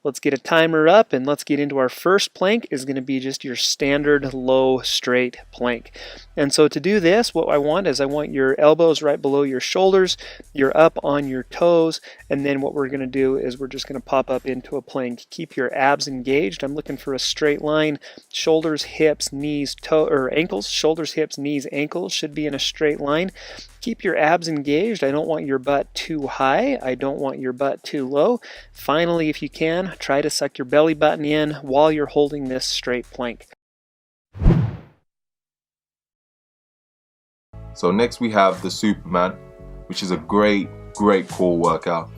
Let's get a timer up and let's get into our first plank. Is going to be just your standard low straight plank. And so to do this, what I want your elbows right below your shoulders, you're up on your toes, and then what we're going to do is we're just going to pop up into a plank. Keep your abs engaged. I'm looking for a straight line. Shoulders, hips, knees, ankles. Shoulders, hips, knees, ankles should be in a straight line. Keep your abs engaged. I don't want your butt too high. I don't want your butt too low. Finally, if you can, try to suck your belly button in while you're holding this straight plank. So next we have the Superman, which is a great core workout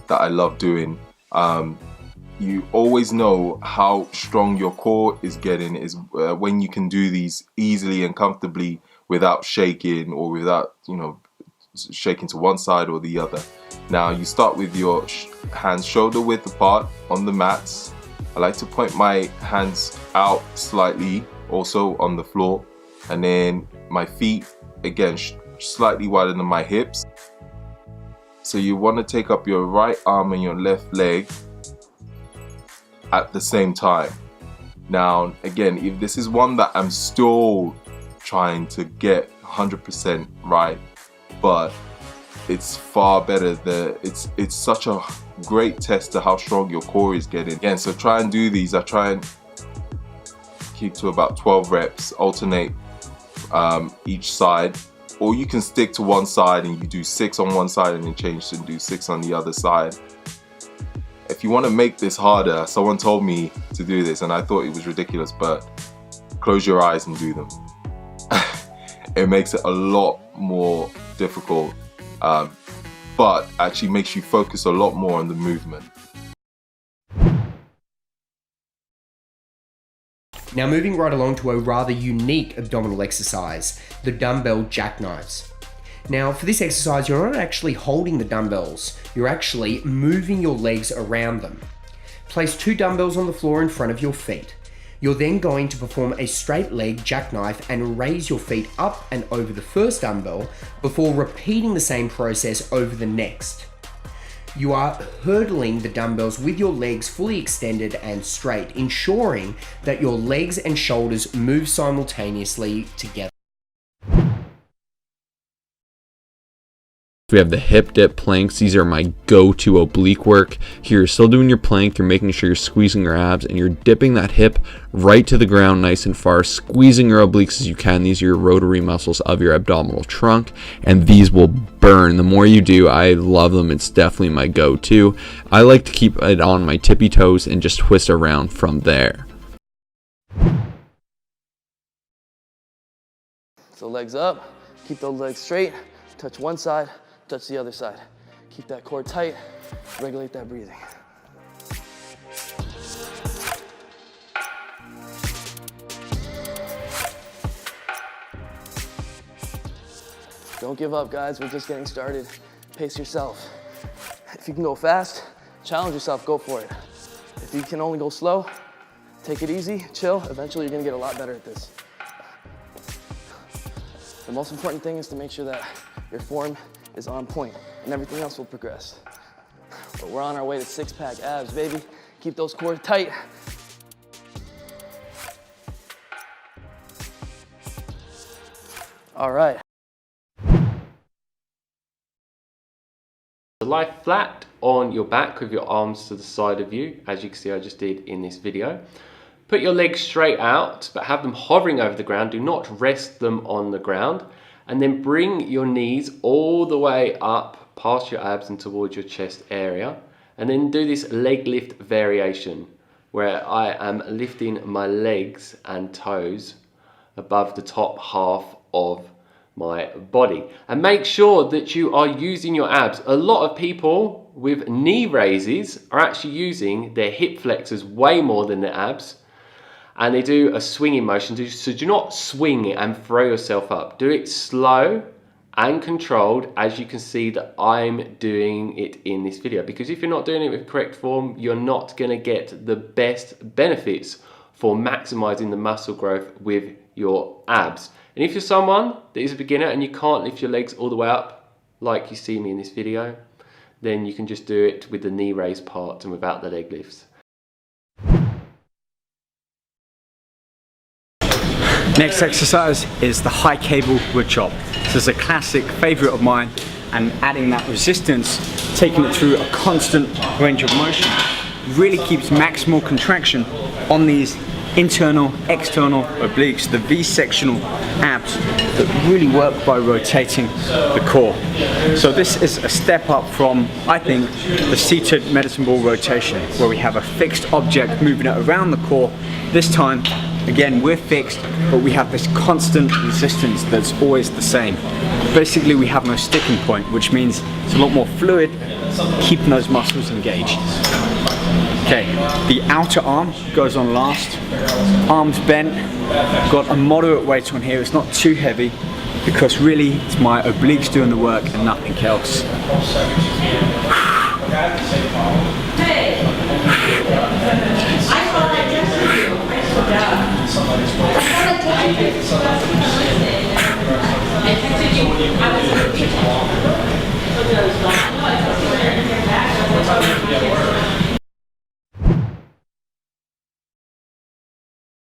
that I love doing. You always know how strong your core is getting is when you can do these easily and comfortably without shaking or without, shaking to one side or the other. Now you start with your hands shoulder width apart on the mats. I like to point my hands out slightly also on the floor, and then my feet again slightly wider than my hips. So you want to take up your right arm and your left leg at the same time. Now again, if this is one that I'm still trying to get 100% right, but it's far better. It's such a great test to how strong your core is getting. Again, so try and do these. I try and keep to about 12 reps, alternate each side, or you can stick to one side and you do 6 on one side and then change and do 6 on the other side. If you want to make this harder, someone told me to do this and I thought it was ridiculous, but close your eyes and do them. It makes it a lot more difficult, but actually makes you focus a lot more on the movement. Now moving right along to a rather unique abdominal exercise, the dumbbell jackknives. Now for this exercise, you're not actually holding the dumbbells, you're actually moving your legs around them. Place 2 dumbbells on the floor in front of your feet. You're then going to perform a straight leg jackknife and raise your feet up and over the first dumbbell before repeating the same process over the next. You are hurdling the dumbbells with your legs fully extended and straight, ensuring that your legs and shoulders move simultaneously together. We have the hip dip planks. These are my go-to oblique work. Here you're still doing your plank, you're making sure you're squeezing your abs and you're dipping that hip right to the ground nice and far, squeezing your obliques as you can. These are your rotary muscles of your abdominal trunk, and these will burn. The more you do, I love them. It's definitely my go-to. I like to keep it on my tippy toes and just twist around from there. So legs up, keep those legs straight, touch one side, touch the other side. Keep that core tight, regulate that breathing. Don't give up, guys, we're just getting started. Pace yourself. If you can go fast, challenge yourself, go for it. If you can only go slow, take it easy, chill. Eventually you're gonna get a lot better at this. The most important thing is to make sure that your form is on point and everything else will progress. But we're on our way to 6-pack abs, baby. Keep those core tight. All right. Lie flat on your back with your arms to the side of you, as you can see I just did in this video. Put your legs straight out, but have them hovering over the ground. Do not rest them on the ground. And then bring your knees all the way up past your abs and towards your chest area. And then do this leg lift variation, where I am lifting my legs and toes above the top half of my body. And make sure that you are using your abs. A lot of people with knee raises are actually using their hip flexors way more than their abs. And they do a swinging motion. So do not swing and throw yourself up. Do it slow and controlled, as you can see that I'm doing it in this video. Because if you're not doing it with correct form, you're not gonna get the best benefits for maximizing the muscle growth with your abs. And if you're someone that is a beginner and you can't lift your legs all the way up, like you see me in this video, then you can just do it with the knee raise part and without the leg lifts. Next exercise is the high cable wood chop. This is a classic favorite of mine, and adding that resistance, taking it through a constant range of motion, really keeps maximal contraction on these internal, external obliques, the V-sectional abs that really work by rotating the core. So this is a step up from, I think, the seated medicine ball rotation, where we have a fixed object moving it around the core. This time, again, we're fixed, but we have this constant resistance that's always the same. Basically, we have no sticking point, which means it's a lot more fluid, keeping those muscles engaged. Okay, the outer arm goes on last. Arms bent, got a moderate weight on here. It's not too heavy because really it's my obliques doing the work and nothing else.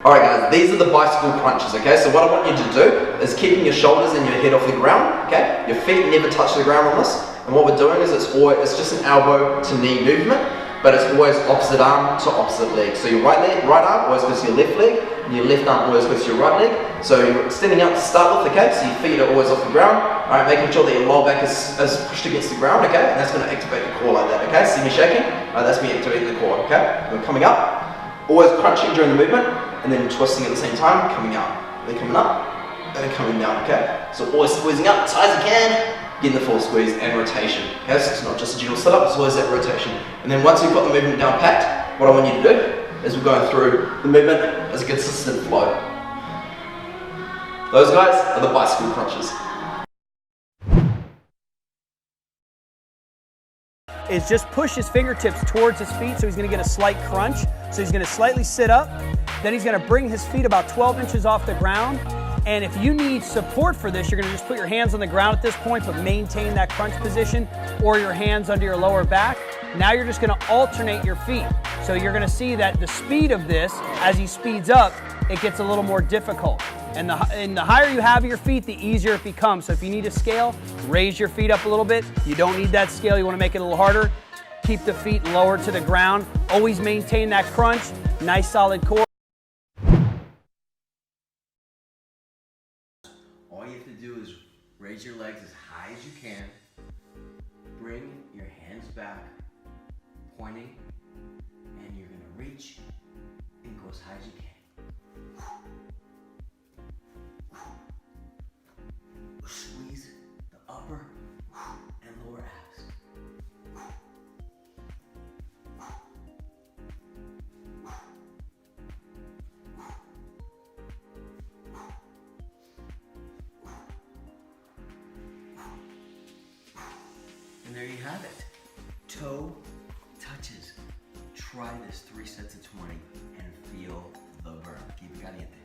Alright guys, these are the bicycle crunches, okay? So what I want you to do is keeping your shoulders and your head off the ground, okay? Your feet never touch the ground on this. And what we're doing is it's just an elbow to knee movement, but it's always opposite arm to opposite leg. So your right arm always goes to your left leg, and your left arm always goes to your right leg. So you're extending out to start with, okay? So your feet are always off the ground. Alright, making sure that your lower back is pushed against the ground, okay? And that's going to activate the core like that, okay? See me shaking? Alright, that's me activating the core, okay? We're coming up, always crunching during the movement, and then twisting at the same time, coming out. Then coming up, and then coming down, okay? So always squeezing up as high as you can, getting the full squeeze and rotation. Okay, so it's not just a general sit-up, it's always that rotation. And then once you've got the movement down packed, what I want you to do is we're going through the movement as a consistent flow. Those guys are the bicycle crunches. Is just push his fingertips towards his feet, so he's gonna get a slight crunch. So he's gonna slightly sit up, then he's gonna bring his feet about 12 inches off the ground. And if you need support for this, you're gonna just put your hands on the ground at this point, but maintain that crunch position, or your hands under your lower back. Now you're just gonna alternate your feet. So you're gonna see that the speed of this, as he speeds up, it gets a little more difficult. And the higher you have your feet, the easier it becomes. So if you need a scale, raise your feet up a little bit. You don't need that scale, you wanna make it a little harder. Keep the feet lower to the ground. Always maintain that crunch, nice solid core. All you have to do is raise your legs as high as you can. Bring your hands back, pointing, and you're gonna reach and go as high as you can. Squeeze the upper and lower abs. And there you have it. Toe touches. Try this 3 sets of 20 and feel the burn. Keep caliente.